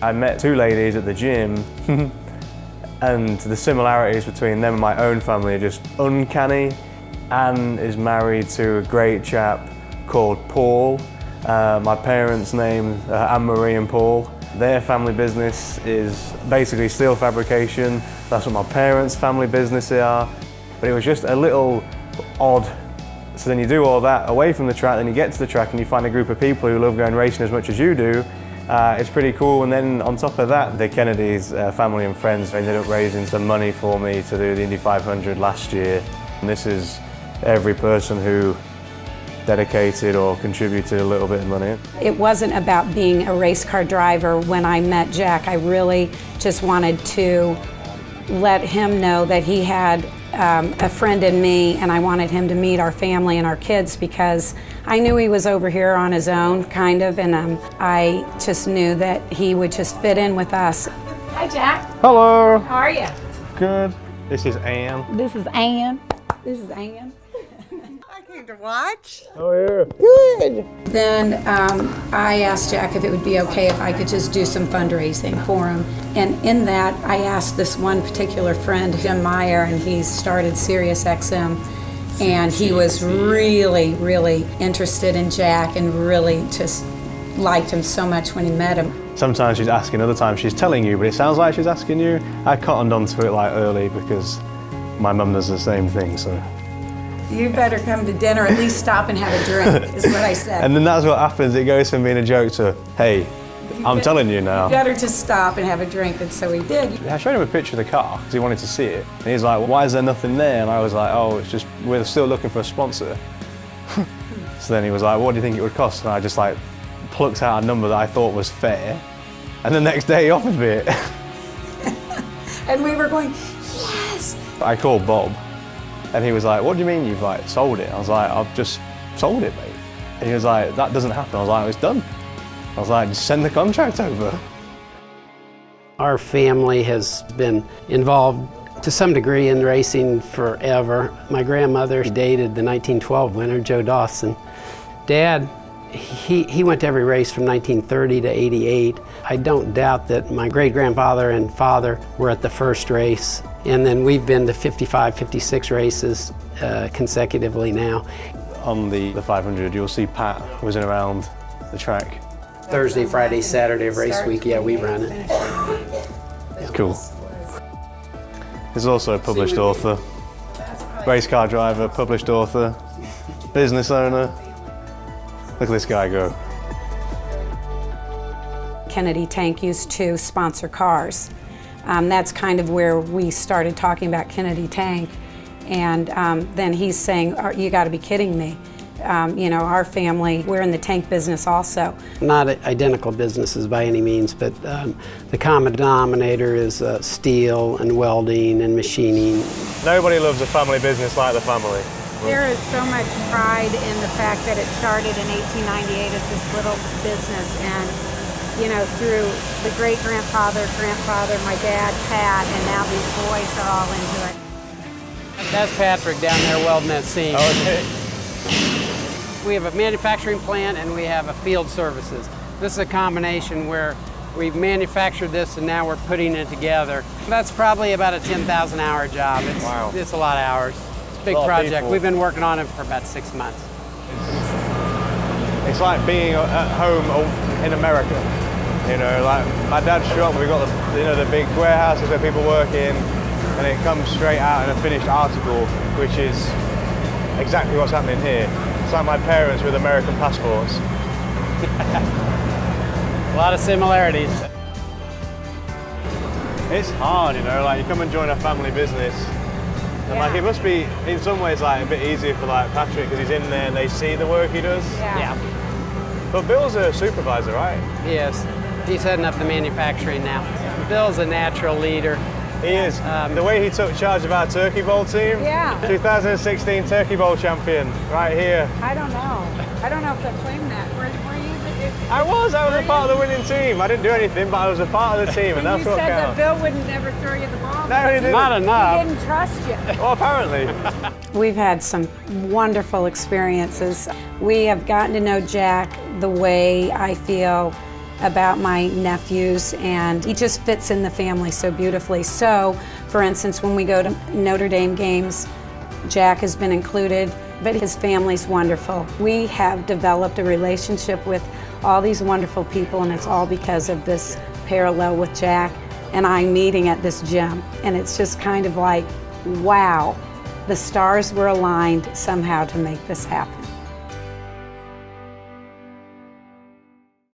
I met two ladies at the gym and the similarities between them and my own family are just uncanny. Anne is married to a great chap called Paul. My parents' names are Anne-Marie and Paul. Their family business is basically steel fabrication. That's what my parents' family business are. But it was just a little odd. So then you do all that away from the track, then you get to the track and you find a group of people who love going racing as much as you do. It's pretty cool. And then on top of that, the Kennedys, family and friends, ended up raising some money for me to do the Indy 500 last year. And this is every person who dedicated or contributed a little bit of money. It wasn't about being a race car driver. When I met Jack, I really just wanted to let him know that he had a friend in me, and I wanted him to meet our family and our kids because I knew he was over here on his own, kind of, and I just knew that he would just fit in with us. Hi, Jack. Hello. How are you? Good. This is Anne. This is Anne. This is Anne. I came to watch. Oh, yeah. Good. Then I asked Jack if it would be okay if I could just do some fundraising for him. And in that, I asked this one particular friend, Jim Meyer, and he's started SiriusXM. And he was really, really interested in Jack and really just liked him so much when he met him. Sometimes she's asking, other times she's telling you, but it sounds like she's asking you. I cottoned onto it like early because my mum does the same thing, so. You better come to dinner, at least stop and have a drink, is what I said. And then that's what happens. It goes from being a joke to, hey, I'm telling you now. You better just stop and have a drink, and so he did. I showed him a picture of the car because he wanted to see it. And he's like, well, why is there nothing there? And I was like, oh, it's just, we're still looking for a sponsor. So then he was like, what do you think it would cost? And I just like plucked out a number that I thought was fair. And the next day he offered me it. And we were going, yes. I called Bob. And he was like, what do you mean you've like sold it? I was like, I've just sold it, mate. And he was like, that doesn't happen. I was like, it's done. I was like, just send the contract over. Our family has been involved to some degree in racing forever. My grandmother dated the 1912 winner, Joe Dawson. Dad, he went to every race from 1930 to 88. I don't doubt that my great-grandfather and father were at the first race. And then we've been to 55, 56 races consecutively now. On the 500, you'll see Pat whizzing around the track. Thursday, Friday, Saturday of race week, yeah, we run it. It's cool. He's also a published author, race car driver, published author, business owner. Look at this guy go. Kennedy Tank used to sponsor cars. That's kind of where we started talking about Kennedy Tank. And then he's saying, you gotta be kidding me. You know, our family, we're in the tank business also. Not identical businesses by any means, but the common denominator is steel and welding and machining. Nobody loves a family business like the family. There is so much pride in the fact that it started in 1898 as this little business, and you know, through the great-grandfather, grandfather, my dad, Pat, and now these boys are all into it. That's Patrick down there welding that seam. Okay. We have a manufacturing plant and we have a field services. This is a combination where we've manufactured this and now we're putting it together. That's probably about a 10,000 hour job. Wow. It's a lot of hours. It's a big project. We've been working on it for about 6 months. It's like being at home in America. You know, like my dad's shop, we've got the big warehouses where people work in, and it comes straight out in a finished article, which is exactly what's happening here. It's like my parents with American passports. A lot of similarities. It's hard, you know, like you come and join a family business, and like it must be in some ways like a bit easier for like Patrick because he's in there and they see the work he does. Yeah. But Bill's a supervisor, right? Yes. He's heading up the manufacturing now. Bill's a natural leader. He is. The way he took charge of our Turkey Bowl team. Yeah. 2016 Turkey Bowl champion, right here. I don't know. I don't know if they'll claim that. Were you? I was a part of the winning team. I didn't do anything, but I was a part of the team, and that's what counts. You said that Bill would never throw you the ball. No, he didn't. Not enough. He didn't trust you. Well, apparently. We've had some wonderful experiences. We have gotten to know Jack the way I feel about my nephews, and he just fits in the family so beautifully. So, for instance, when we go to Notre Dame games, Jack has been included, but his family's wonderful. We have developed a relationship with all these wonderful people, and it's all because of this parallel with Jack and I meeting at this gym. And it's just kind of like, wow, the stars were aligned somehow to make this happen.